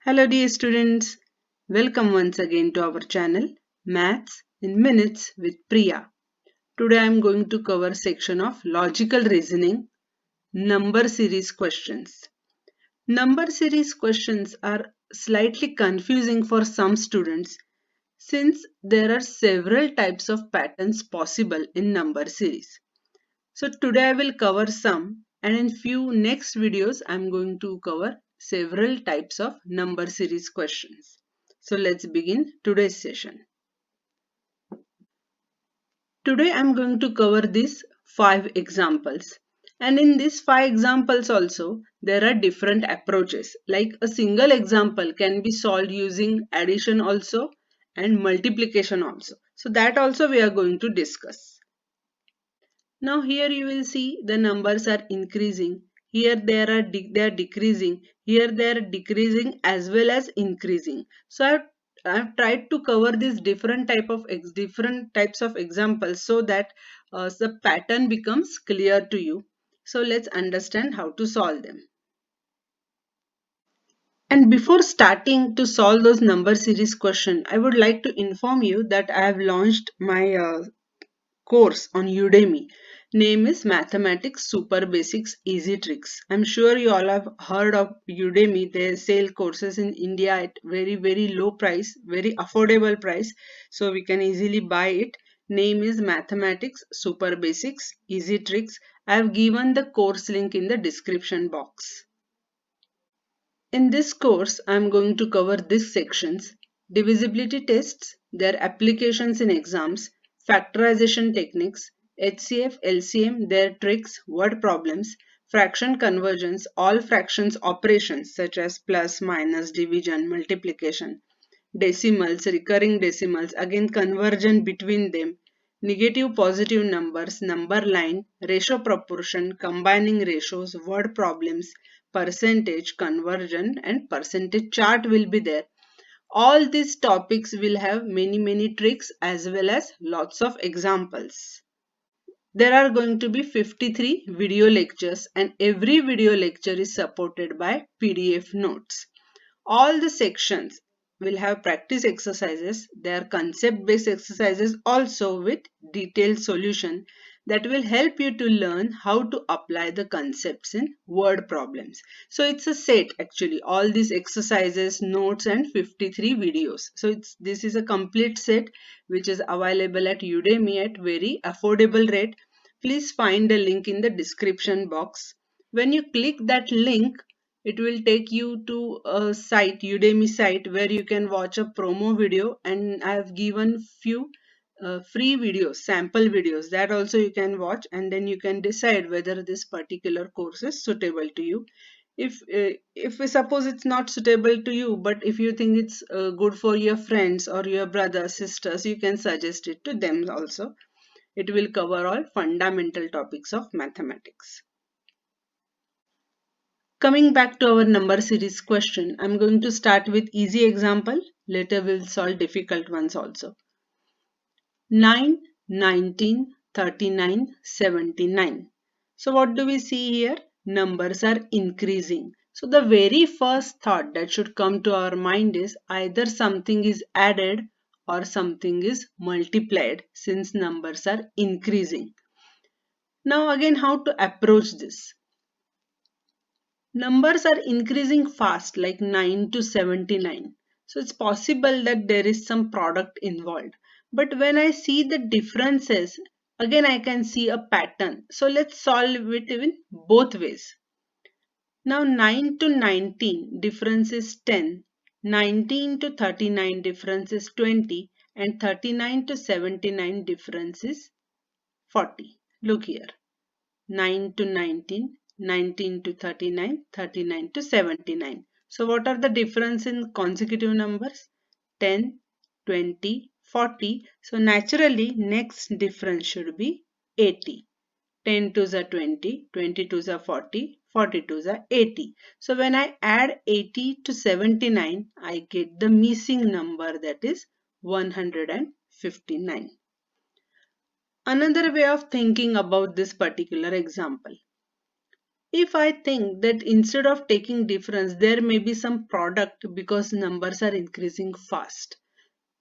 Hello dear students, welcome once again to our channel Maths in Minutes with Priya. Today I am going to cover section of logical reasoning, number series questions. Number series questions are slightly confusing for some students since there are several types of patterns possible in number series. So today I will cover some, and in few next videos I am going to cover several types of number series questions. So let's begin today's session. Today I am going to cover these 5 examples. And in these 5 examples also there are different approaches. Like a single example can be solved using addition also and multiplication also. So that also we are going to discuss. Now here you will see the numbers are increasing. Here they are decreasing. Here they are decreasing as well as increasing. So I've tried to cover these different types of examples so that the pattern becomes clear to you. So let's understand how to solve them. And before starting to solve those number series question, I would like to inform you that I have launched my course on Udemy. Name is Mathematics Super Basics Easy Tricks. I'm sure you all have heard of Udemy. They sell courses in India at very low price, very affordable price. So we can easily buy it. Name is Mathematics Super Basics Easy Tricks. I have given the course link in the description box. In this course, I am going to cover these sections: divisibility tests, their applications in exams, factorization techniques, HCF, LCM, their tricks, word problems, fraction convergence, all fractions operations such as plus, minus, division, multiplication, decimals, recurring decimals, again conversion between them, negative positive numbers, number line, ratio proportion, combining ratios, word problems, percentage, conversion, and percentage chart will be there. All these topics will have many tricks as well as lots of examples. There are going to be 53 video lectures, and every video lecture is supported by PDF notes. All the sections will have practice exercises. They are concept based exercises also with detailed solution that will help you to learn how to apply the concepts in word problems. So it's a set actually, all these exercises, notes and 53 videos. So this is a complete set which is available at Udemy at very affordable rate. Please find the link in the description box. When you click that link, it will take you to a site, Udemy site, where you can watch a promo video, and I have given few free videos, sample videos, that also you can watch, and then you can decide whether this particular course is suitable to you. If we suppose it's not suitable to you, but if you think it's good for your friends or your brothers, sisters, you can suggest it to them also. It will cover all fundamental topics of mathematics. Coming back to our number series question, I'm going to start with easy example. Later we'll solve difficult ones also. 9, 19, 39, 79. So what do we see here? Numbers are increasing. So the very first thought that should come to our mind is either something is added or something is multiplied, since numbers are increasing. Now again, how to approach this? Numbers are increasing fast, like 9 to 79. So it's possible that there is some product involved. But when I see the differences, again I can see a pattern. So let's solve it in both ways. Now 9 to 19 difference is 10. 19 to 39 difference is 20. And 39 to 79 difference is 40. Look here. 9 to 19, 19 to 39, 39 to 79. So what are the difference in consecutive numbers? 10, 20, 40. So naturally next difference should be 80. 10 to the 20, 20 to the 40, 40 to the 80. So when I add 80 to 79, I get the missing number, that is 159. Another way of thinking about this particular example. If I think that instead of taking difference, there may be some product because numbers are increasing fast.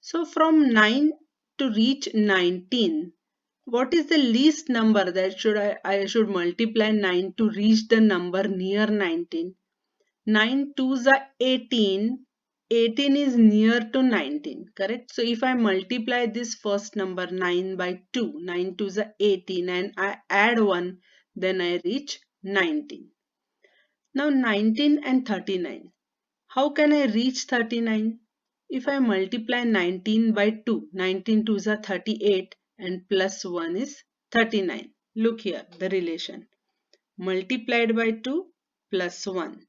So from 9 to reach 19, what is the least number that I should multiply 9 to reach the number near 19? 9 twos are 18. 18 is near to 19, correct? So if I multiply this first number 9 by 2, 9 twos are 18 and I add 1, then I reach 19. Now 19 and 39. How can I reach 39? If I multiply 19 by 2, 19 twos are 38 and plus 1 is 39. Look here, the relation. Multiplied by 2 plus 1.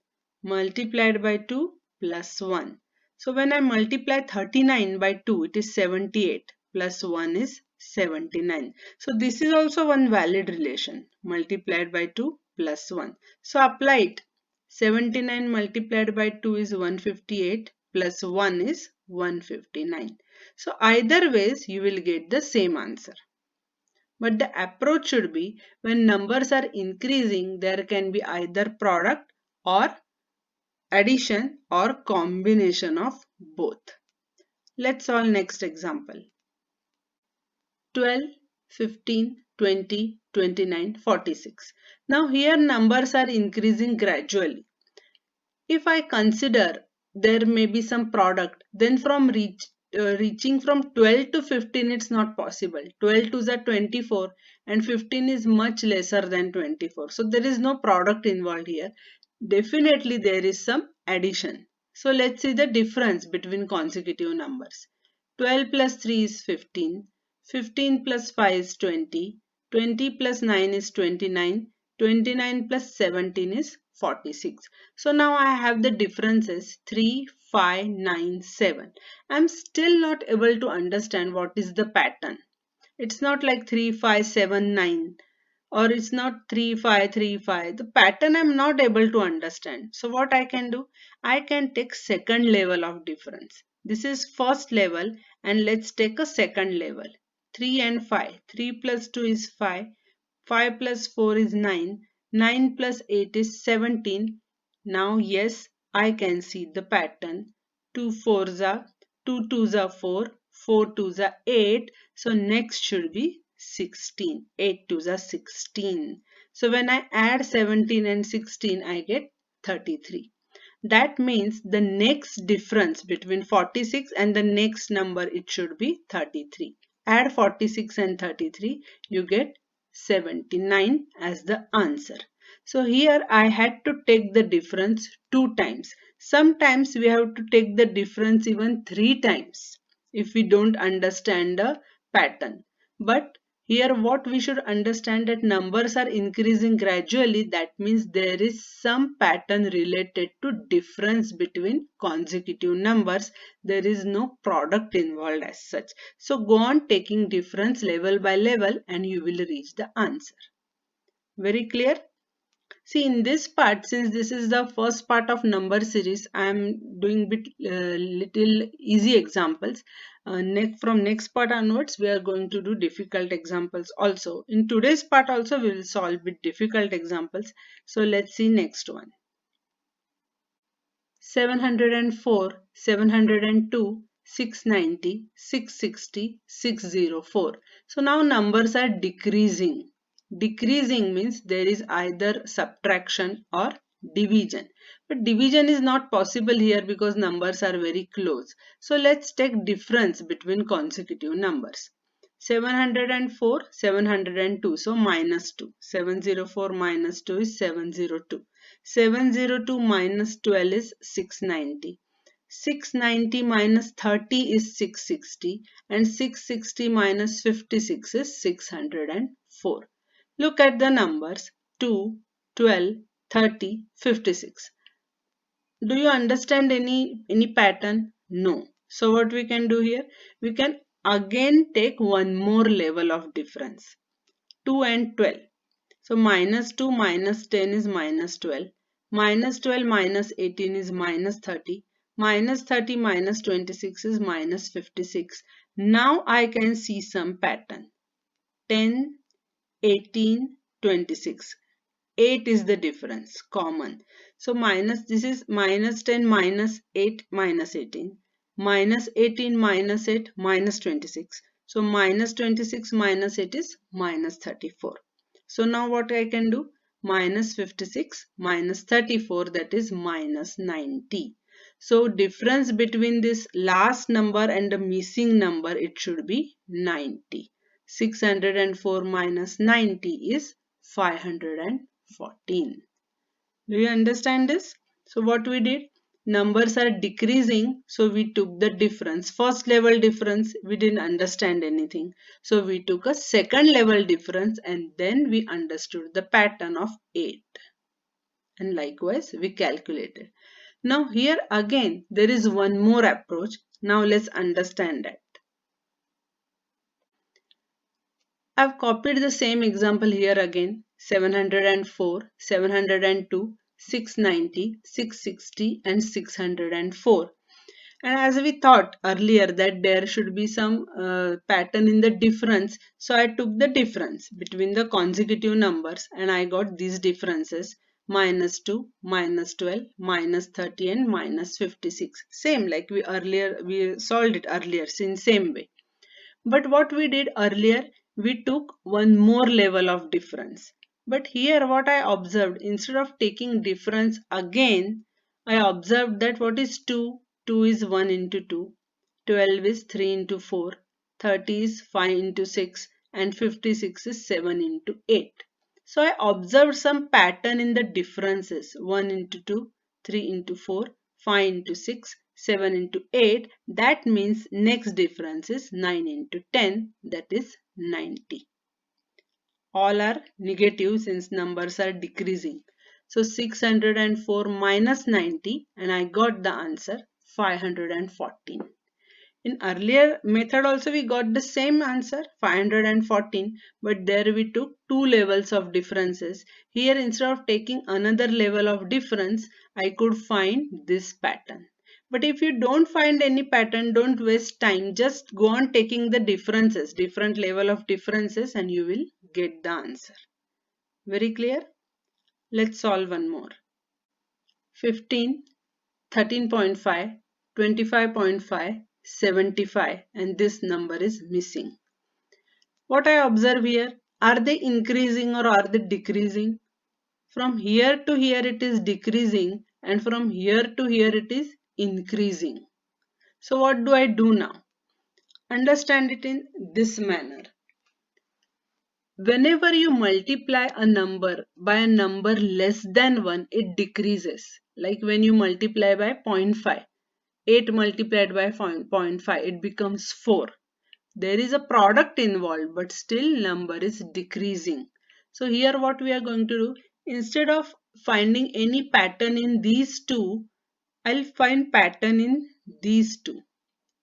Multiplied by 2 plus 1. So when I multiply 39 by 2, it is 78 plus 1 is 79. So this is also one valid relation. Multiplied by 2 plus 1. So apply it. 79 multiplied by 2 is 158 plus 1 is 159. So either ways you will get the same answer. But the approach should be when numbers are increasing, there can be either product or addition or combination of both. Let's solve next example. 12, 15, 20, 29, 46. Now here numbers are increasing gradually. If I consider there may be some product, then from reaching from 12 to 15 it's not possible. 12 to the 24 and 15 is much lesser than 24. So there is no product involved here. Definitely there is some addition. So let's see the difference between consecutive numbers. 12 plus 3 is 15. 15 plus 5 is 20. 20 plus 9 is 29. 29 plus 17 is 46. So now I have the differences 3, 5, 9, 7. I'm still not able to understand what is the pattern. It's not like 3, 5, 7, 9 or it's not 3, 5, 3, 5. The pattern I'm not able to understand. So what I can do? I can take second level of difference. This is first level and let's take a second level. 3 and 5. 3 plus 2 is 5. 5 plus 4 is 9. 9 plus 8 is 17. Now yes, I can see the pattern. 2 fours are 2 twos are 4. 4 twos are 8. So next should be 16. 8 twos are 16. So when I add 17 and 16, I get 33. That means the next difference between 46 and the next number, it should be 33. Add 46 and 33, you get 79 as the answer. So here I had to take the difference 2 times. Sometimes we have to take the difference even 3 times if we don't understand the pattern. But here what we should understand, that numbers are increasing gradually. That means there is some pattern related to difference between consecutive numbers. There is no product involved as such. So go on taking difference level by level and you will reach the answer. Very clear? See, in this part, since this is the first part of number series, I am doing little easy examples. From next part onwards, we are going to do difficult examples also. In today's part also, we will solve with difficult examples. So let's see next one. 704, 702, 690, 660, 604. So now numbers are decreasing. Decreasing means there is either subtraction or division. But division is not possible here because numbers are very close. So let's take difference between consecutive numbers. 704, 702. So minus 2. 704 minus 2 is 702. 702 minus 12 is 690. 690 minus 30 is 660 and 660 minus 56 is 604. Look at the numbers 2, 12, 30, 56. Do you understand any pattern? No. So what we can do here? We can again take one more level of difference. 2 and 12. So minus 2 minus 10 is minus 12. Minus 12 minus 18 is minus 30. Minus 30 minus 26 is minus 56. Now I can see some pattern. 10, 18, 26. 8 is the difference, common. So this is minus 10 minus 8 minus 18. Minus 18 minus 8 minus 26. So minus 26 minus 8 is minus 34. So now what I can do? Minus 56 minus 34, that is minus 90. So difference between this last number and the missing number, it should be 90. 604 minus 90 is 514. Do you understand this? So what we did? Numbers are decreasing, so we took the difference. First level difference, we didn't understand anything. So we took a second level difference and then we understood the pattern of 8. And likewise, we calculated. Now here again, there is one more approach. Now let's understand that. I've copied the same example here again. 704, 702, 690, 660 and 604. And as we thought earlier that there should be some pattern in the difference, so I took the difference between the consecutive numbers and I got these differences: minus 2, minus 12, minus 30 and minus 56. Same like we solved it earlier in same way. But what we did earlier, we took one more level of difference. But here what I observed, instead of taking difference again, I observed that what is 2? 2 is 1 into 2. 12 is 3 into 4. 30 is 5 into 6. And 56 is 7 into 8. So I observed some pattern in the differences. 1 into 2, 3 into 4, 5 into 6, 7 into 8. That means next difference is 9 into 10, that is 90. All are negative since numbers are decreasing. So 604 minus 90 and I got the answer 514. In earlier method also we got the same answer 514, but there we took two levels of differences. Here instead of taking another level of difference, I could find this pattern. But if you don't find any pattern, don't waste time. Just go on taking the differences, different level of differences, and you will get the answer. Very clear? Let's solve one more. 15, 13.5, 25.5, 75, and this number is missing. What I observe here, are they increasing or are they decreasing? From here to here it is decreasing and from here to here it is increasing. So what do I do now? Understand it in this manner. Whenever you multiply a number by a number less than 1, it decreases. Like when you multiply by 0.5. 8 multiplied by 0.5, it becomes 4. There is a product involved, but still number is decreasing. So here what we are going to do, instead of finding any pattern in these two, I'll find pattern in these two.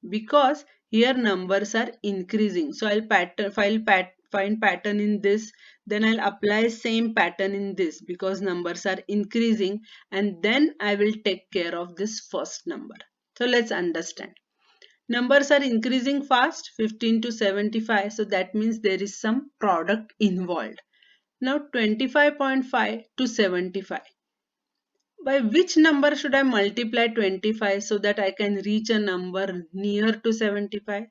Because here numbers are increasing. So I'll find pattern in this, then I'll apply same pattern in this because numbers are increasing, and then I will take care of this first number. So let's understand. Numbers are increasing fast, 15 to 75. So that means there is some product involved. Now 25.5 to 75. By which number should I multiply 25 so that I can reach a number near to 75?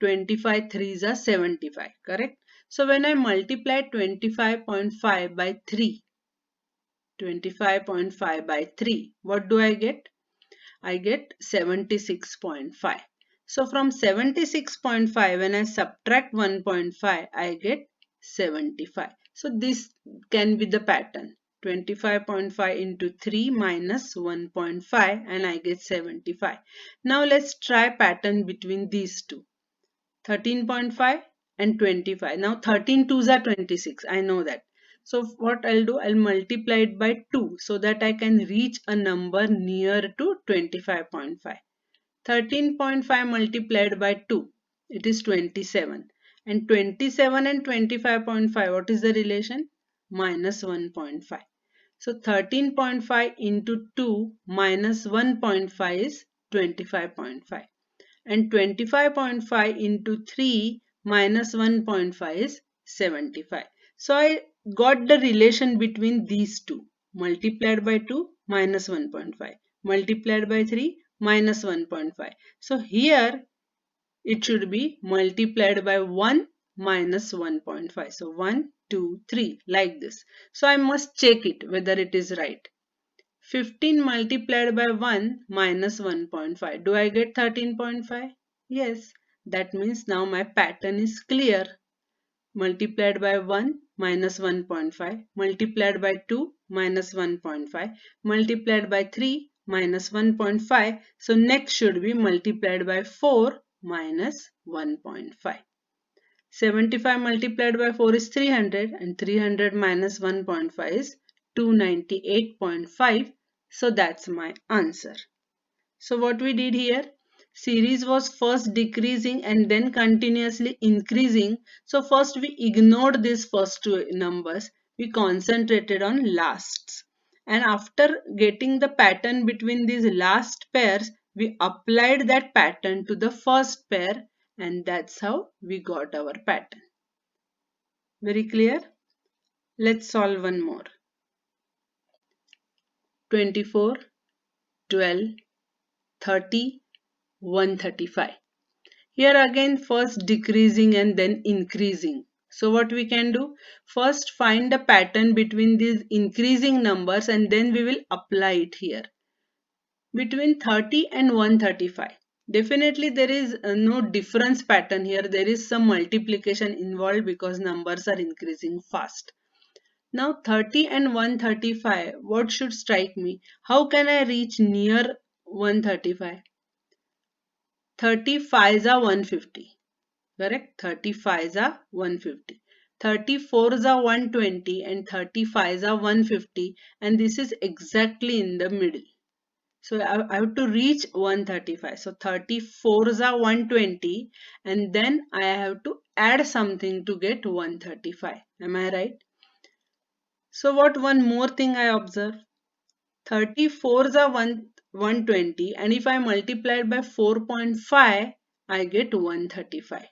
25 threes are 75, correct? So when I multiply 25.5 by 3, 25.5 by 3, what do I get? I get 76.5. So from 76.5, when I subtract 1.5, I get 75. So this can be the pattern. 25.5 into 3 minus 1.5 and I get 75. Now let's try pattern between these two. 13.5 and 25. Now 13 twos are 26. I know that. So what I'll do, I'll multiply it by 2 so that I can reach a number near to 25.5. 13.5 multiplied by 2, it is 27. And 27 and 25.5, what is the relation? Minus 1.5. So 13.5 into 2 minus 1.5 is 25.5. And 25.5 into 3 minus 1.5 is 75. So I got the relation between these two. Multiplied by 2 minus 1.5. Multiplied by 3 minus 1.5. So here it should be multiplied by 1 minus 1.5. So 1, 2, 3 like this. So I must check it whether it is right. 15 multiplied by 1 minus 1.5. Do I get 13.5? Yes. That means now my pattern is clear. Multiplied by 1 minus 1.5, multiplied by 2 minus 1.5, multiplied by 3 minus 1.5. So next should be multiplied by 4 minus 1.5. 75 multiplied by 4 is 300 and 300 minus 1.5 is 298.5. So that's my answer. So what we did here, series was first decreasing and then continuously increasing. So first we ignored these first two numbers. We concentrated on lasts. And after getting the pattern between these last pairs, we applied that pattern to the first pair, and that's how we got our pattern. Very clear? Let's solve one more. 24, 12, 30, 135. Here again first decreasing and then increasing. So what we can do? First find the pattern between these increasing numbers and then we will apply it here. Between 30 and 135. Definitely there is no difference pattern here. There is some multiplication involved because numbers are increasing fast. Now 30 and 135. What should strike me? How can I reach near 135? 35s are 150. Correct? 35s are 150. 34s are 120 and 35s are 150, and this is exactly in the middle. So I have to reach 135. So 34s are 120 and then I have to add something to get 135. Am I right? So what one more thing I observe? 34s are 120 and if I multiply it by 4.5, I get 135.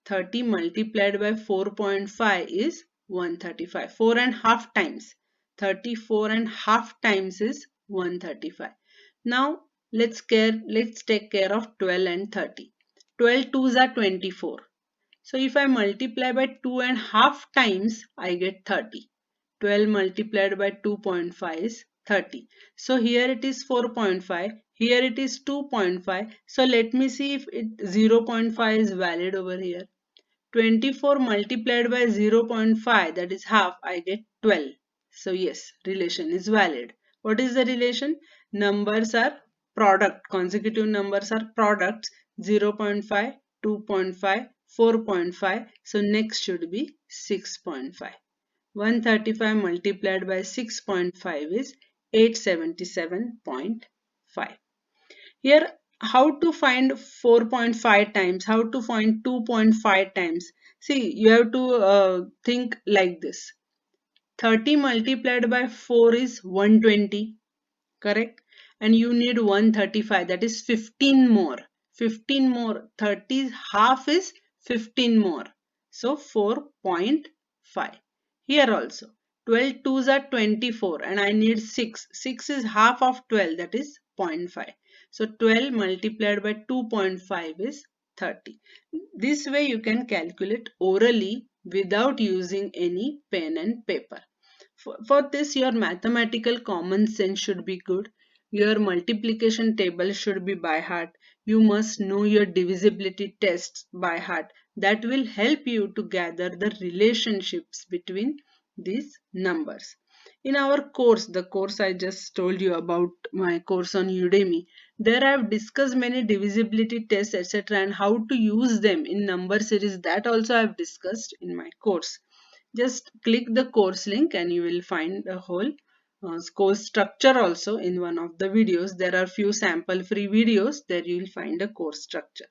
30 multiplied by 4.5 is 135. 4.5 times. 34.5 times is 135. Now let's take care of 12 and 30. 12 twos are 24. So if I multiply by 2.5 times, I get 30. 12 multiplied by 2.5 is 30. So here it is 4.5. Here it is 2.5. So let me see if 0.5 is valid over here. 24 multiplied by 0.5, that is half, I get 12. So yes, relation is valid. What is the relation? Numbers are product. Consecutive numbers are products. 0.5, 2.5, 4.5. So next should be 6.5. 135 multiplied by 6.5 is 877.5. Here, how to find 4.5 times, how to find 2.5 times. See, you have to think like this. 30 multiplied by 4 is 120, correct? And you need 135, that is 15 more. 15 more, 30 half is 15 more. So 4.5. Here also, 12 twos are 24 and I need 6. 6 is half of 12, that is 0.5. So 12 multiplied by 2.5 is 30. This way you can calculate orally without using any pen and paper. For this, your mathematical common sense should be good. Your multiplication table should be by heart. You must know your divisibility tests by heart. That will help you to gather the relationships between these numbers. In our course, the course I just told you about, my course on Udemy, there I have discussed many divisibility tests, etc., and how to use them in number series. That also I have discussed in my course. Just click the course link and you will find a whole course structure also in one of the videos. There are few sample free videos, there you will find a course structure.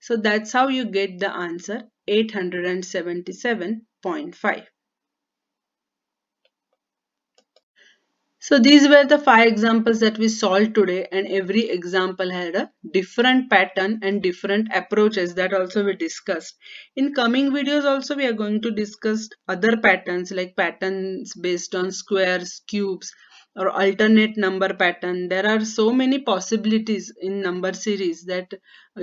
So that's how you get the answer 877.5. So these were the 5 examples that we solved today, and every example had a different pattern and different approaches that also we discussed. In coming videos also we are going to discuss other patterns like patterns based on squares, cubes, or alternate number pattern. There are so many possibilities in number series that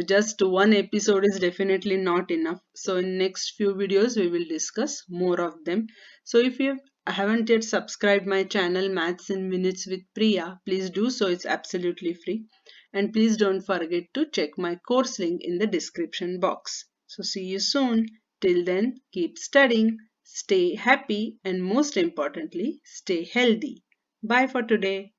just one episode is definitely not enough. So in next few videos we will discuss more of them. So if you haven't yet subscribed my channel Maths in Minutes with Priya, please do so. It's absolutely free. And please don't forget to check my course link in the description box. So see you soon. Till then, keep studying, stay happy, and most importantly, stay healthy. Bye for today.